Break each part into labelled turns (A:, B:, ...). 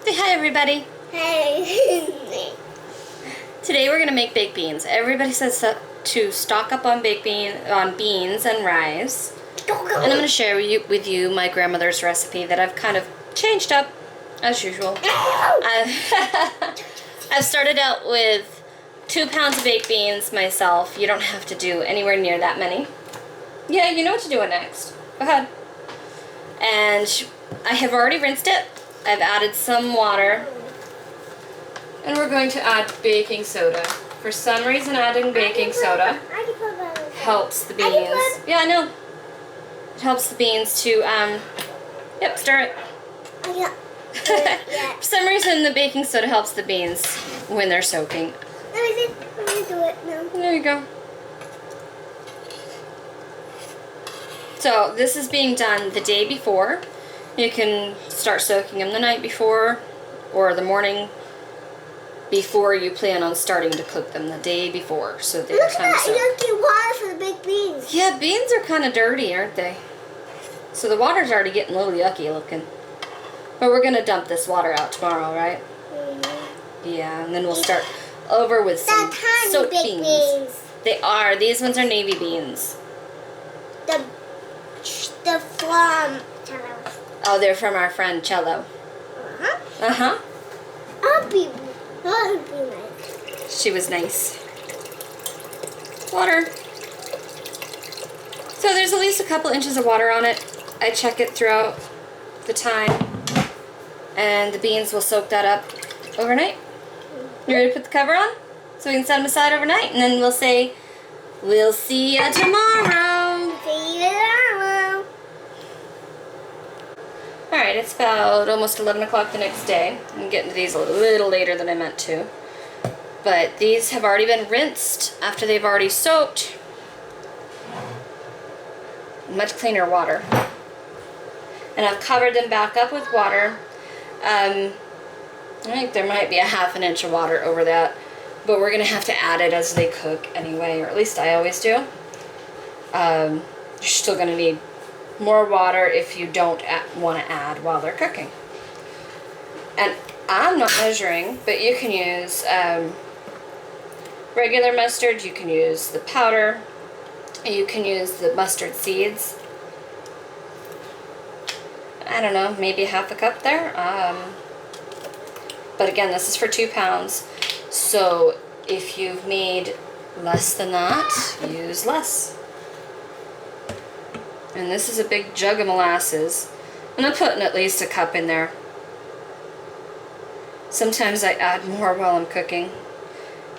A: Say hi, everybody.
B: Hey.
A: Today we're gonna make baked beans. Everybody says to stock up on beans and rice. And I'm gonna share with you my grandmother's recipe that I've kind of changed up, as usual. I've started out with 2 pounds of baked beans myself. You don't have to do anywhere near that many. Yeah, you know what to do next. Go ahead. And I have already rinsed it. I've added some water. And we're going to add baking soda. For some reason, adding baking soda helps the beans. Yeah, I know. It helps the beans to, yep, stir it.
B: Yeah.
A: For some reason, the baking soda helps the beans when they're soaking.
B: Let me do it now.
A: There you go. So this is being done the day before. You can start soaking them the night before or the morning before you plan on starting to cook them, the day before. So they
B: Look
A: have time to
B: at
A: soak.
B: that yucky water for the baked beans.
A: Yeah, beans are kind of dirty, aren't they? So the water's already getting a little yucky looking. But we're going to dump this water out tomorrow, right?
B: Mm-hmm.
A: Yeah, and then we'll start over with some soaked beans. They are. These ones are navy beans.
B: The from Cello.
A: Oh, they're from our friend Cello.
B: Uh-huh.
A: Uh-huh.
B: I'll be nice.
A: She was nice. Water. So there's at least a couple inches of water on it. I check it throughout the time. And the beans will soak that up overnight. You ready to put the cover on? So we can set them aside overnight. And then we'll say, we'll see you tomorrow.
B: See you tomorrow.
A: Alright, it's about almost 11 o'clock the next day. I'm getting to these a little later than I meant to. But these have already been rinsed after they've already soaked. Much cleaner water. And I've covered them back up with water. I think there might be a ½ inch of water over that. But we're going to have to add it as they cook anyway, or at least I always do. You're still going to need more water if you don't want to add while they're cooking. And I'm not measuring, but you can use regular mustard, you can use the powder, you can use the mustard seeds. I don't know, maybe ½ a cup there. But again, this is for 2 pounds. So if you've made less than that, use less. And this is a big jug of molasses. And I'm putting at least a cup in there. Sometimes I add more while I'm cooking.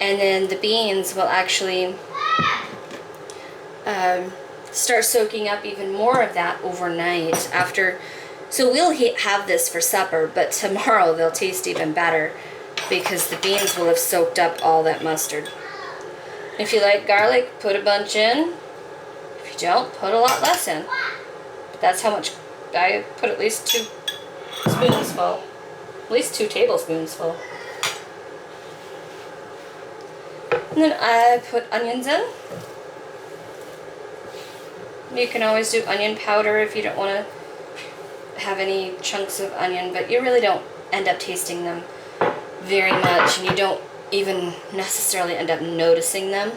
A: And then the beans will actually start soaking up even more of that overnight after. So we'll have this for supper, but tomorrow they'll taste even better because the beans will have soaked up all that mustard. If you like garlic, put a bunch in. If you don't, put a lot less in. But that's how much I put, at least 2 spoonsful. At least 2 tablespoons full. And then I put onions in. You can always do onion powder if you don't want to have any chunks of onion, but you really don't end up tasting them very much, and you don't even necessarily end up noticing them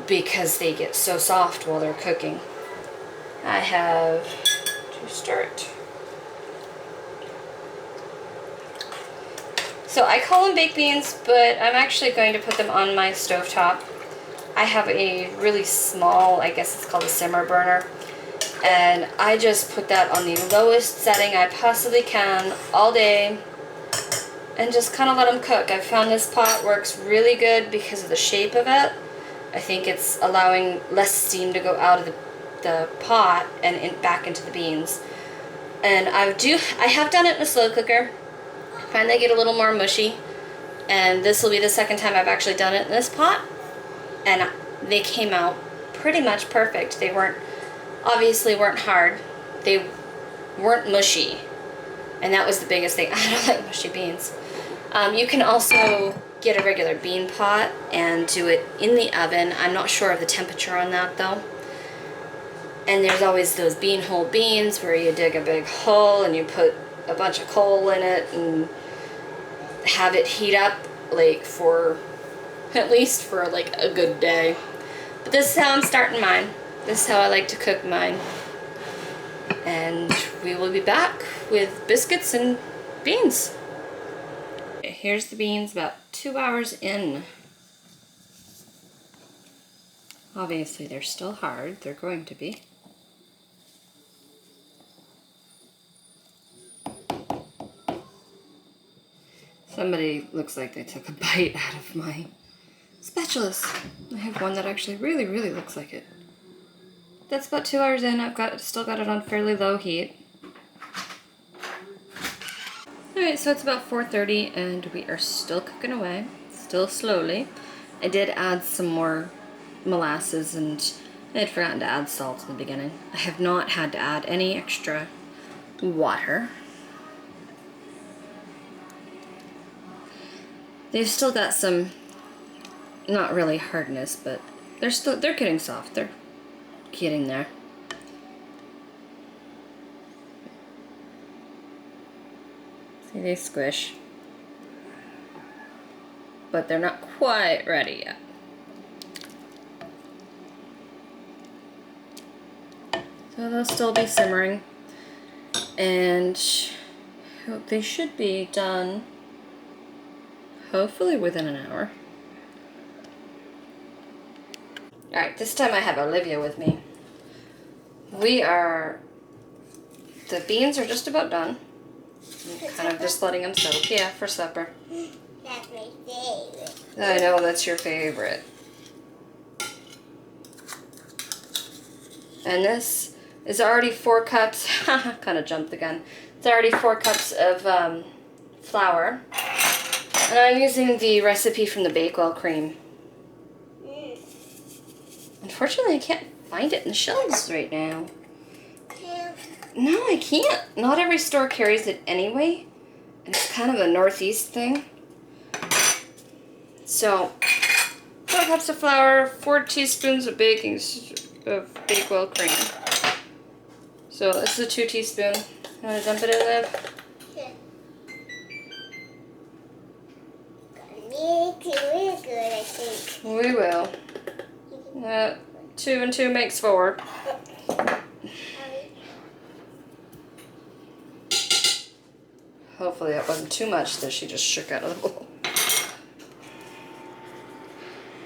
A: because they get so soft while they're cooking. I have to stir it. So I call them baked beans, but I'm actually going to put them on my stovetop. I have a really small, I guess it's called a simmer burner, and I just put that on the lowest setting I possibly can all day and just kind of let them cook. I found this pot works really good because of the shape of it. I think it's allowing less steam to go out of the pot and back into the beans. And I have done it in a slow cooker. I find they get a little more mushy, and this will be the second time I've actually done it in this pot, and they came out pretty much perfect. They obviously weren't hard. They weren't mushy, and that was the biggest thing. I don't like mushy beans. You can also get a regular bean pot and do it in the oven. I'm not sure of the temperature on that though. And there's always those bean hole beans where you dig a big hole and you put a bunch of coal in it and have it heat up like for at least for like a good day. But this is how I'm starting mine. This is how I like to cook mine. And we will be back with biscuits and beans. Here's the beans about 2 hours in. Obviously they're still hard. They're going to be. Somebody looks like they took a bite out of my spatulas. I have one that actually really, really looks like it. That's about 2 hours in. Still got it on fairly low heat. Alright, so it's about 4:30 and we are still cooking away, still slowly. I did add some more molasses and I had forgotten to add salt in the beginning. I have not had to add any extra water. They've still got some, not really hardness, but they're getting soft. They're getting there. See, they squish. But they're not quite ready yet. So they'll still be simmering. And they should be done hopefully within an hour. Alright, this time I have Olivia with me. The beans are just about done. I'm kind of just letting them soak. Yeah, for supper.
B: That's my favorite.
A: I know, that's your favorite. And this is already 4 cups. Kind of jumped the gun. It's already 4 cups of flour. And I'm using the recipe from the Bakewell cream. Unfortunately, I can't find it in the shelves right now. No, I can't. Not every store carries it anyway. And it's kind of a Northeast thing. So, 4 cups of flour, 4 teaspoons of Bakewell cream. So this is a 2 teaspoon. I'm gonna dump it in there.
B: Make it really good, I think.
A: We will. 2 and 2 makes 4. Hopefully that wasn't too much that she just shook out of the bowl.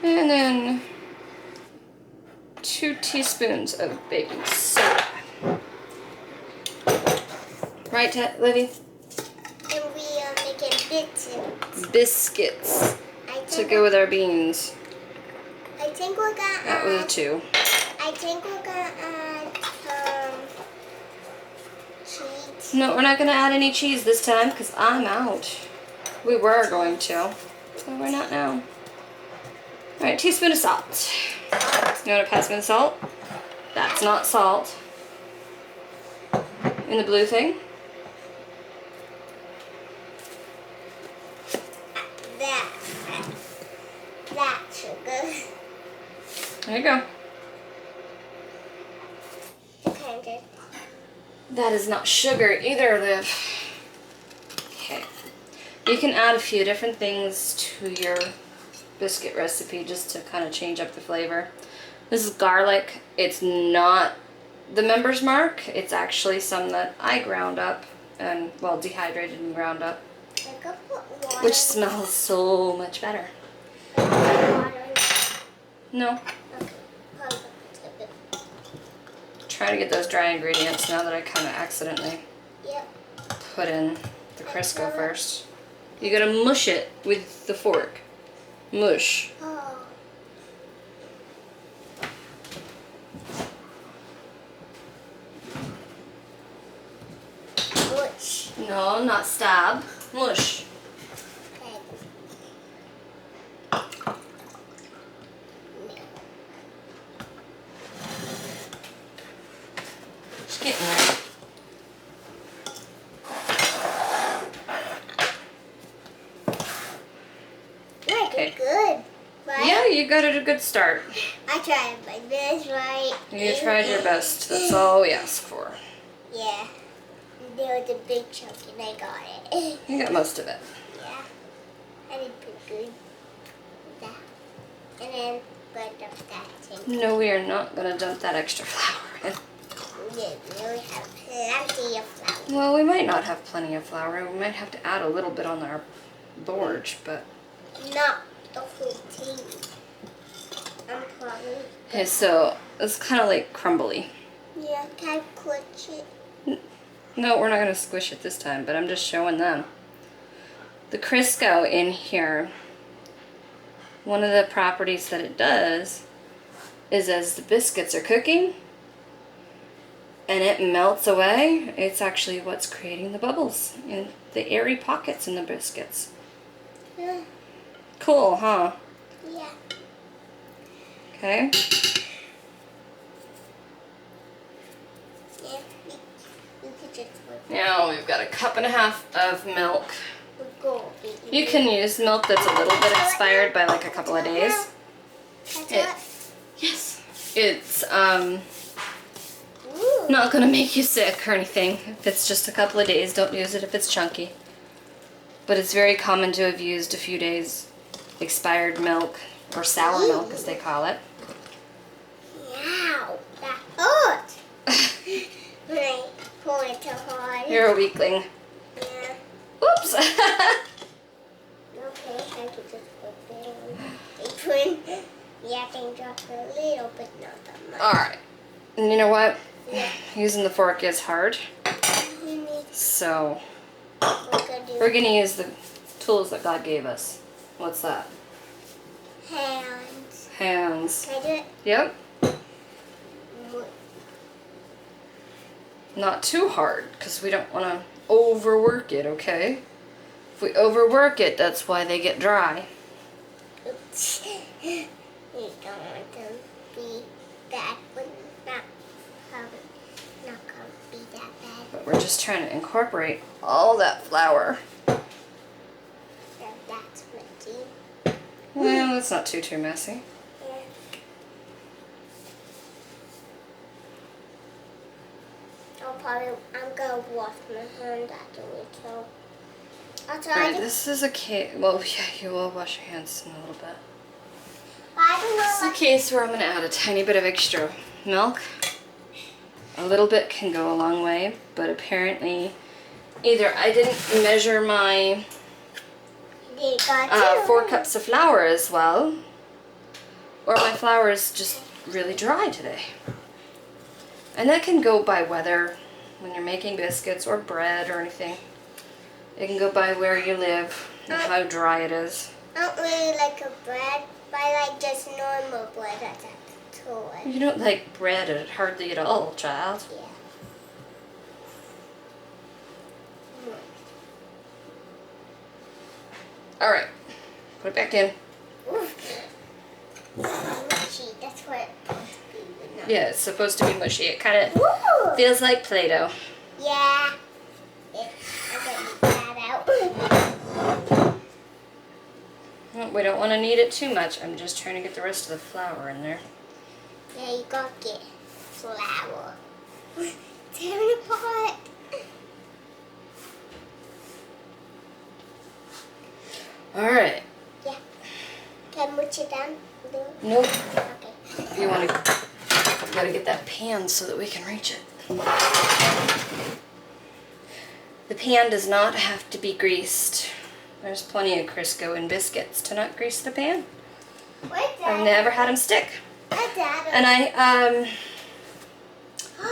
A: And then 2 teaspoons of baking soda. Right, Livy?
B: And we are making
A: Biscuits to go with our beans.
B: I think we're gonna
A: That was a 2.
B: I think we're gonna add cheese.
A: No, we're not going to add any cheese this time because I'm out. We were going to, but we're not now. Alright, teaspoon of salt. You want to pass me the salt? That's not salt. In the blue thing?
B: That's sugar.
A: There you go.
B: Kind of.
A: That is not sugar either, Liv. Okay. You can add a few different things to your biscuit recipe just to kind of change up the flavor. This is garlic. It's not the Member's Mark. It's actually some that I ground up and, well, dehydrated and ground up.
B: I could put water.
A: Which smells so much better. No.
B: Okay.
A: Try to get those dry ingredients now that I kind of accidentally
B: Yep.
A: put in the Crisco first. You gotta mush it with the fork. Mush.
B: Oh. Mush.
A: No, not stab. Mush.
B: Okay.
A: Just getting there.
B: Like
A: Okay.
B: good, right?
A: Yeah, you got it a good start.
B: I tried my best, right?
A: You tried your best. That's all we ask for.
B: Yeah. there was a big chunk and I got it.
A: You got most of it.
B: Yeah. I did pretty good. That. And then put up that thing.
A: No, we are not going to dump that extra flour in.
B: Yeah, we have plenty of flour.
A: Well, we might not have plenty of flour. We might have to add a little bit on our board, but...
B: Not the whole thing. I'm probably...
A: Okay, so it's kind of like crumbly.
B: Yeah, can I clutch it?
A: No, we're not going to squish it this time, but I'm just showing them. The Crisco in here, one of the properties that it does is as the biscuits are cooking and it melts away, it's actually what's creating the bubbles and the airy pockets in the biscuits.
B: Yeah.
A: Cool, huh?
B: Yeah.
A: Okay.
B: Yeah. You could just put
A: Now we've got a cup and a half of milk.
B: the gold.
A: You can use milk that's a little bit expired by like a couple of days. Yes. It's
B: Ooh.
A: not gonna make you sick or anything. If it's just a couple of days, don't use it if it's chunky. But it's very common to have used a few days expired milk, or sour milk as they call it.
B: Wow. That hurt. When I pull it too hard.
A: You're a weakling.
B: Yeah.
A: Whoops!
B: Okay, I could just put it on the apron. Yeah, I can drop a little, but not that much.
A: Alright. And you know what?
B: Yeah.
A: Using the fork is hard.
B: You need
A: So,
B: to
A: we're
B: do
A: gonna use the tools that God gave us. What's that?
B: hands.
A: Hands.
B: Can I do it?
A: Yep.
B: Mo-
A: Not too hard, because we don't want to overwork it, okay? If we overwork it, that's why they get dry.
B: Oops. You don't want them to be bad, but not gonna be that bad.
A: But we're just trying to incorporate all that flour.
B: So that's messy.
A: Well, that's not too messy.
B: Yeah. I'm gonna wash my hands after we so. I'll try
A: Alright,
B: to.
A: this is a case. Well, yeah, you will wash your hands in a little bit.
B: I don't
A: This is
B: know
A: a case where I'm going to add a tiny bit of extra milk. A little bit can go a long way, but apparently either I didn't measure my
B: They got
A: 4 cups of flour as well, or my flour is just really dry today. And that can go by weather when you're making biscuits or bread or anything. It can go by where you live and how dry it is.
B: I don't really like a bread, but I like just normal bread at that store.
A: You don't like bread hardly at all, child.
B: Yeah.
A: All right, put it back in.
B: Oof. Mushy, that's what.
A: Yeah, it's supposed to be mushy. It kind of
B: Woo!
A: feels like Play-Doh.
B: Yeah. Yeah. I'm gonna get that out.
A: Well, we don't want to knead it too much. I'm just trying to get the rest of the flour in there.
B: Yeah, you gotta get flour. Tear it apart.
A: All right.
B: Yeah. Can I mush it down?
A: Nope.
B: Okay.
A: You want to? Got to get that pan so that we can reach it. The pan does not have to be greased. There's plenty of Crisco in biscuits to not grease the pan.
B: Where's
A: I've
B: that?
A: never had them stick.
B: Where's that?
A: And I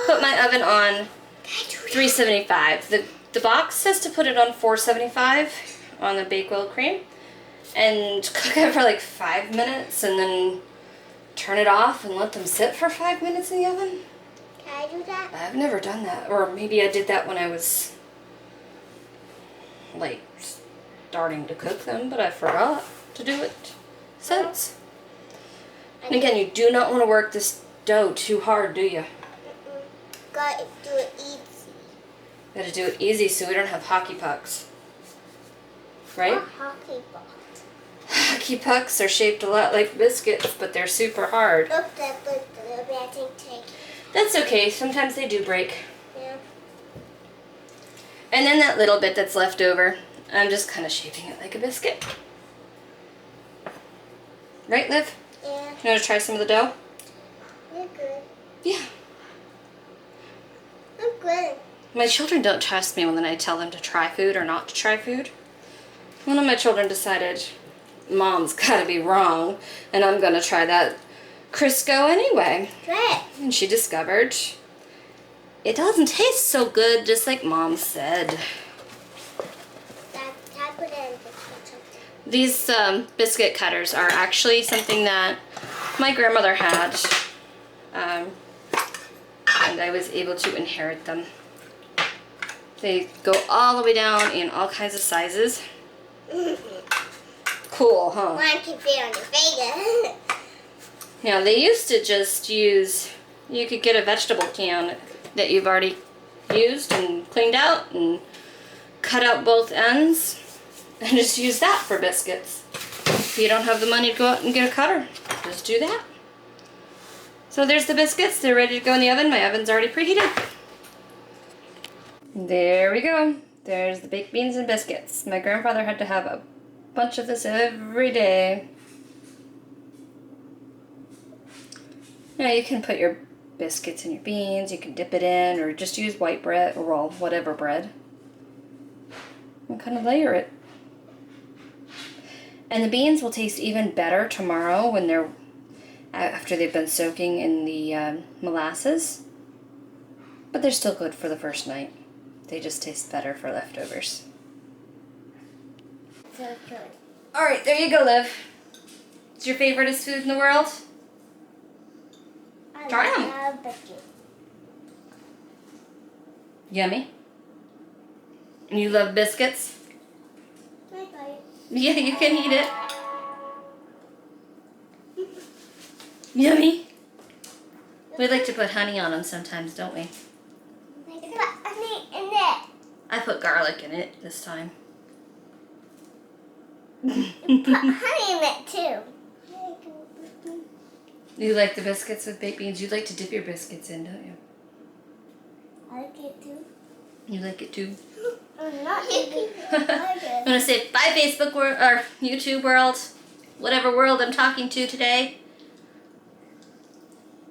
A: put my oven on 375. The box says to put it on 475 on the Bakewell cream and cook it for like 5 minutes and then turn it off and let them sit for 5 minutes in the oven.
B: Can I do that?
A: I've never done that, or maybe I did that when I was like starting to cook them, but I forgot to do it since. And again, you do not want to work this dough too hard, do you?
B: Gotta do it easy.
A: Got to do it easy so we don't have hockey pucks. Right?
B: What hockey ball?
A: Hockey pucks are shaped a lot like biscuits, but they're super hard.
B: Look, that I think take.
A: That's okay. Sometimes they do break.
B: Yeah.
A: And then that little bit that's left over, I'm just kind of shaping it like a biscuit. Right, Liv?
B: Yeah.
A: You want to try some of the dough?
B: You're good.
A: Yeah.
B: I'm good.
A: My children don't trust me when I tell them to try food or not to try food. One of my children decided, Mom's gotta be wrong, and I'm gonna try that Crisco anyway.
B: Try it.
A: And she discovered it doesn't taste so good, just like Mom said.
B: I put it in the ketchup.
A: These biscuit cutters are actually something that my grandmother had, and I was able to inherit them. They go all the way down in all kinds of sizes. Cool, huh?
B: One can fit on your finger.
A: Now, they used to just use, you could get a vegetable can that you've already used and cleaned out and cut out both ends and just use that for biscuits. If you don't have the money to go out and get a cutter, just do that. So there's the biscuits. They're ready to go in the oven. My oven's already preheated. There we go. There's the baked beans and biscuits. My grandfather had to have a bunch of this every day. Now you can put your biscuits in your beans, you can dip it in, or just use white bread, or well, whatever bread. And kind of layer it. And the beans will taste even better tomorrow when they're, after they've been soaking in the molasses. But they're still good for the first night. They just taste better for leftovers.
B: So good.
A: Alright, there you go, Liv. It's your favoriteest food in the world? Try 'em.
B: I love biscuits.
A: Yummy. And you love biscuits?
B: Bye bye.
A: Yeah, you can eat it. Yummy. We like to put honey on them sometimes, don't we?
B: I put honey in it.
A: I put garlic in it this time.
B: Put honey in it too.
A: You like the biscuits with baked beans? You like to dip your biscuits in, don't you?
B: I like it too.
A: You like it too?
B: I'm not eating
A: I'm gonna say bye, Facebook world or YouTube world, whatever world I'm talking to today.